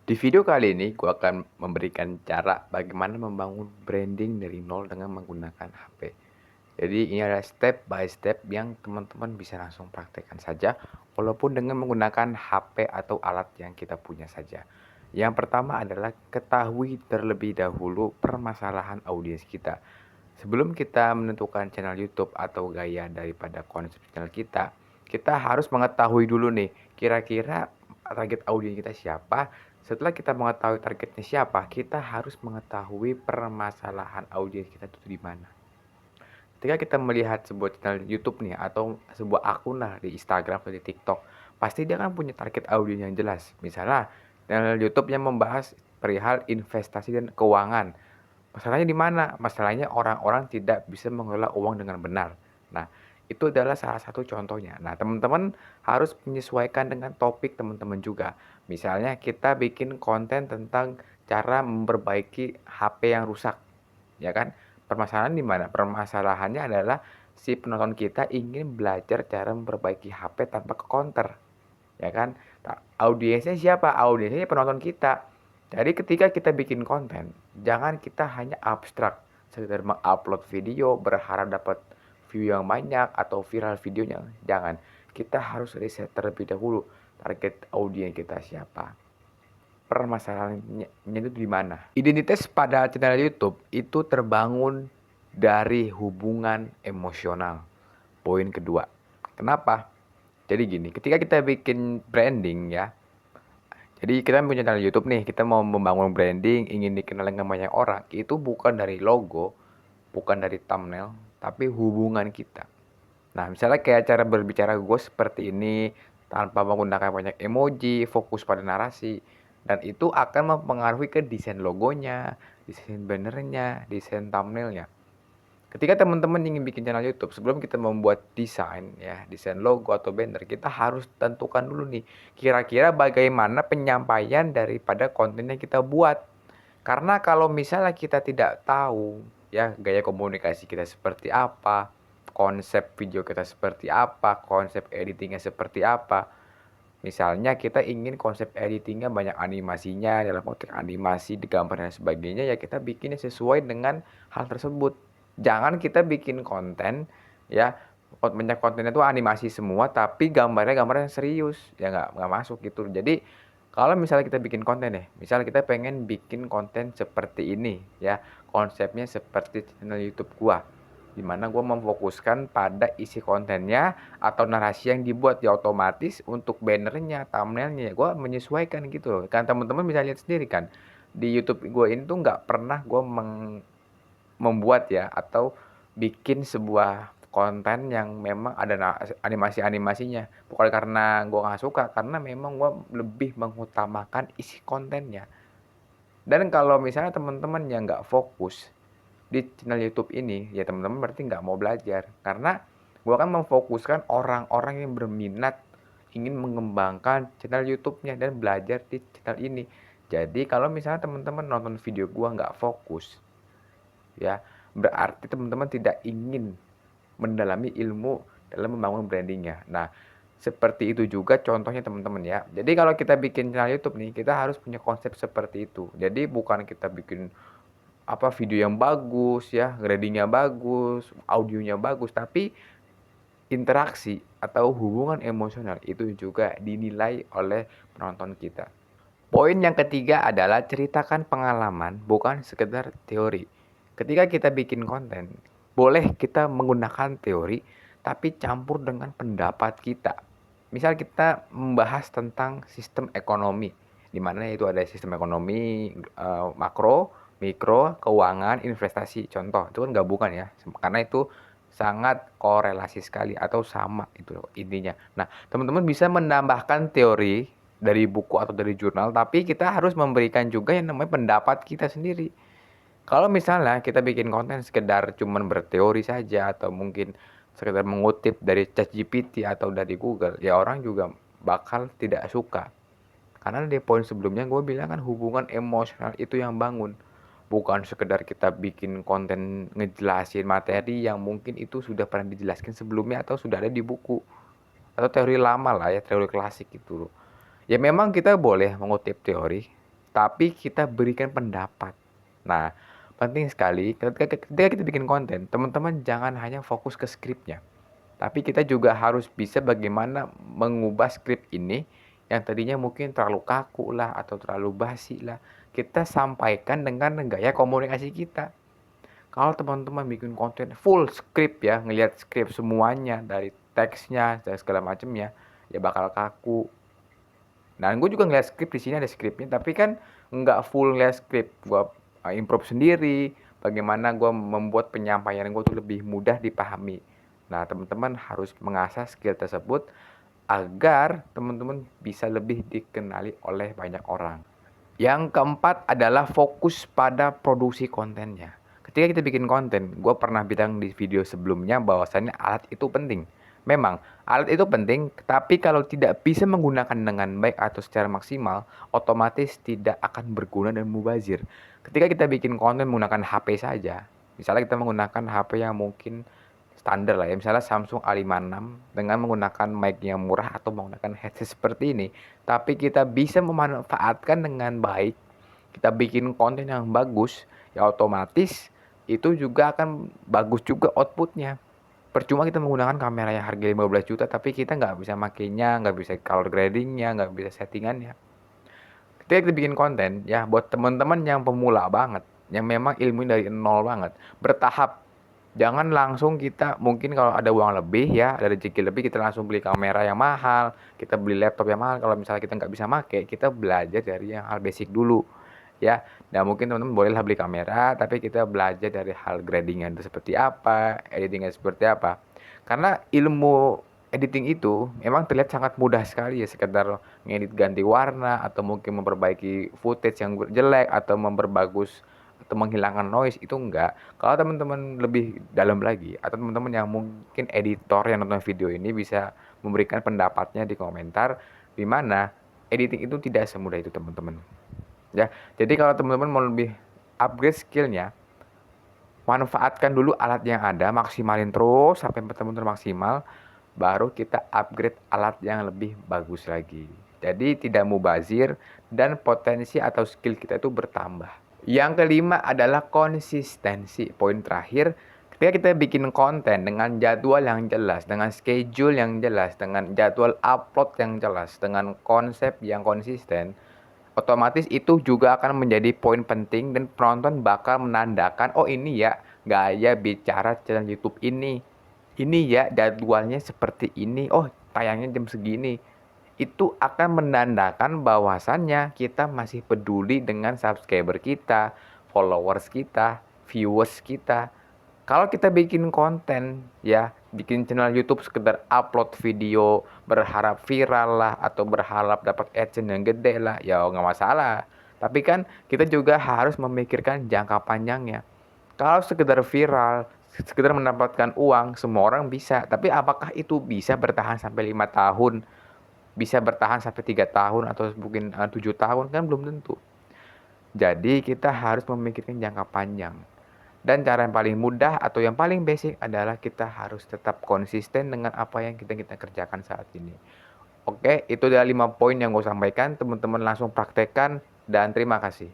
Di video kali ini, gue akan memberikan cara bagaimana membangun branding dari nol dengan menggunakan HP. Jadi ini adalah step by step yang teman-teman bisa langsung praktekkan saja, walaupun dengan menggunakan HP atau alat yang kita punya saja. Yang pertama adalah ketahui terlebih dahulu permasalahan audiens kita. Sebelum kita menentukan channel YouTube atau gaya daripada konsep channel kita harus mengetahui dulu nih, kira-kira target audiens kita siapa. Setelah kita mengetahui targetnya siapa, kita harus mengetahui permasalahan audiens kita itu di mana. Ketika kita melihat sebuah channel YouTube nih atau sebuah akun lah di Instagram atau di TikTok, pasti dia kan punya target audiens yang jelas. Misalnya channel YouTube yang membahas perihal investasi dan keuangan. Masalahnya di mana? Masalahnya orang-orang tidak bisa mengelola uang dengan benar. Nah, itu adalah salah satu contohnya. Nah, teman-teman harus menyesuaikan dengan topik teman-teman juga. Misalnya kita bikin konten tentang cara memperbaiki HP yang rusak, ya kan? Permasalahan di mana? Permasalahannya adalah si penonton kita ingin belajar cara memperbaiki HP tanpa ke counter, ya kan? Audiensnya siapa? Audiensnya penonton kita. Jadi ketika kita bikin konten, jangan kita hanya abstrak, sekedar mengupload video berharap dapat view yang banyak atau viral videonya. Jangan. Kita harus riset terlebih dahulu target audiens kita siapa. Permasalahannya itu di mana? Identitas pada channel YouTube itu terbangun dari hubungan emosional. Poin kedua. Kenapa? Jadi gini, ketika kita bikin branding ya, jadi kita punya channel YouTube nih, kita mau membangun branding, ingin dikenal dengan banyak orang, itu bukan dari logo, bukan dari thumbnail, tapi hubungan kita. Nah, misalnya kayak cara berbicara gue seperti ini, tanpa menggunakan banyak emoji, fokus pada narasi, dan itu akan mempengaruhi ke desain logonya, desain bannernya, desain thumbnailnya. Ketika teman-teman ingin bikin channel YouTube, sebelum kita membuat desain ya, desain logo atau banner, kita harus tentukan dulu nih, kira-kira bagaimana penyampaian daripada konten yang kita buat. Karena kalau misalnya kita tidak tahu ya gaya komunikasi kita seperti apa, konsep video kita seperti apa, konsep editingnya seperti apa. Misalnya kita ingin konsep editingnya banyak animasinya, dalam konteks animasi, gambar dan sebagainya, ya kita bikinnya sesuai dengan hal tersebut. Jangan kita bikin konten ya, banyak kontennya itu animasi semua tapi gambarnya gambar yang serius, ya nggak masuk gitu. Jadi kalau misalnya kita bikin konten deh, misalnya kita pengen bikin konten seperti ini ya, konsepnya seperti channel YouTube gua, dimana gue memfokuskan pada isi kontennya atau narasi yang dibuat, ya otomatis untuk bannernya, thumbnailnya ya gue menyesuaikan gitu loh. Kan teman-teman bisa lihat sendiri kan di YouTube gue ini tuh nggak pernah gue membuat ya atau bikin sebuah konten yang memang ada animasi-animasinya, bukan karena gue nggak suka, karena memang gue lebih mengutamakan isi kontennya. Dan kalau misalnya teman-teman yang nggak fokus di channel YouTube ini, ya teman-teman berarti nggak mau belajar. Karena gue akan memfokuskan orang-orang yang berminat ingin mengembangkan channel YouTube-nya dan belajar di channel ini. Jadi kalau misalnya teman-teman nonton video gue nggak fokus, ya berarti teman-teman tidak ingin mendalami ilmu dalam membangun brandingnya. Nah, seperti itu juga contohnya teman-teman ya. Jadi kalau kita bikin channel YouTube nih, kita harus punya konsep seperti itu. Jadi bukan kita bikin video yang bagus ya, gradingnya bagus, audionya bagus, tapi interaksi atau hubungan emosional itu juga dinilai oleh penonton kita. Poin yang ketiga adalah ceritakan pengalaman, bukan sekedar teori. Ketika kita bikin konten, boleh kita menggunakan teori, tapi campur dengan pendapat kita. Misal kita membahas tentang sistem ekonomi, di mana itu ada sistem ekonomi makro, mikro, keuangan, investasi. Contoh, itu kan gabungan ya, karena itu sangat korelasi sekali atau sama itu intinya. Nah, teman-teman bisa menambahkan teori dari buku atau dari jurnal, tapi kita harus memberikan juga yang namanya pendapat kita sendiri. Kalau misalnya kita bikin konten sekedar cuman berteori saja atau mungkin sekedar mengutip dari ChatGPT atau dari Google, ya orang juga bakal tidak suka. Karena di poin sebelumnya gue bilang kan hubungan emosional itu yang bangun. Bukan sekedar kita bikin konten ngejelasin materi yang mungkin itu sudah pernah dijelaskan sebelumnya atau sudah ada di buku. Atau teori lama lah ya, teori klasik gitu loh. Ya memang kita boleh mengutip teori, tapi kita berikan pendapat. Nah, penting sekali ketika kita bikin konten, teman-teman jangan hanya fokus ke skripnya. Tapi kita juga harus bisa bagaimana mengubah skrip ini yang tadinya mungkin terlalu kaku lah atau terlalu basi lah. Kita sampaikan dengan gaya komunikasi kita. Kalau teman-teman bikin konten full skrip ya, ngelihat skrip semuanya dari teksnya dan segala macamnya, ya bakal kaku. Nah, gue juga ngeliat skrip di sini ada skripnya, tapi kan nggak full ngeliat skrip. Gue improve sendiri, bagaimana gue membuat penyampaian gue tuh lebih mudah dipahami. Nah, teman-teman harus mengasah skill tersebut agar teman-teman bisa lebih dikenali oleh banyak orang. Yang keempat adalah fokus pada produksi kontennya. Ketika kita bikin konten, gue pernah bilang di video sebelumnya bahwasannya alat itu penting. Memang, alat itu penting, tapi kalau tidak bisa menggunakan dengan baik atau secara maksimal, otomatis tidak akan berguna dan mubazir. Ketika kita bikin konten menggunakan HP saja, misalnya kita menggunakan HP yang mungkin standar lah ya, misalnya Samsung A56 dengan menggunakan mic yang murah atau menggunakan headset seperti ini, tapi kita bisa memanfaatkan dengan baik, kita bikin konten yang bagus, ya otomatis itu juga akan bagus juga outputnya. Percuma kita menggunakan kamera yang harga 15 juta tapi kita nggak bisa makainya, nggak bisa color gradingnya, nggak bisa settingannya. Ketika kita bikin konten, ya buat teman-teman yang pemula banget, yang memang ilmu dari nol banget, bertahap. Jangan langsung kita, mungkin kalau ada uang lebih ya, ada rezeki lebih, kita langsung beli kamera yang mahal, kita beli laptop yang mahal. Kalau misalnya kita nggak bisa make, kita belajar dari yang hal basic dulu. Ya, nah mungkin teman-teman bolehlah beli kamera, tapi kita belajar dari hal gradingnya itu seperti apa, editingnya seperti apa. Karena ilmu editing itu memang terlihat sangat mudah sekali ya, sekedar ngedit ganti warna atau mungkin memperbaiki footage yang jelek atau memperbagus atau menghilangkan noise, itu enggak. Kalau teman-teman lebih dalam lagi atau teman-teman yang mungkin editor yang nonton video ini bisa memberikan pendapatnya di komentar, di mana editing itu tidak semudah itu teman-teman. Ya, jadi kalau teman-teman mau lebih upgrade skillnya, manfaatkan dulu alat yang ada, maksimalin terus sampai benar-benar maksimal, baru kita upgrade alat yang lebih bagus lagi. Jadi tidak mubazir dan potensi atau skill kita itu bertambah. Yang kelima adalah konsistensi. Poin terakhir, ketika kita bikin konten dengan jadwal yang jelas, dengan schedule yang jelas, dengan jadwal upload yang jelas, dengan konsep yang konsisten, otomatis itu juga akan menjadi poin penting dan penonton bakal menandakan, oh ini ya gaya bicara channel YouTube ini. Ini ya jadwalnya seperti ini. Oh, tayangnya jam segini. Itu akan menandakan bahwasannya kita masih peduli dengan subscriber kita, followers kita, viewers kita. Kalau kita bikin konten ya, bikin channel YouTube sekedar upload video berharap viral lah atau berharap dapat AdSense yang gede lah, ya nggak masalah. Tapi kan kita juga harus memikirkan jangka panjangnya. Kalau sekedar viral, sekedar mendapatkan uang, semua orang bisa. Tapi apakah itu bisa bertahan sampai 5 tahun? Bisa bertahan sampai 3 tahun atau mungkin 7 tahun? Kan belum tentu. Jadi kita harus memikirkan jangka panjang. Dan cara yang paling mudah atau yang paling basic adalah kita harus tetap konsisten dengan apa yang kita kerjakan saat ini. Oke, itu adalah 5 poin yang gue sampaikan. Teman-teman langsung praktekkan dan terima kasih.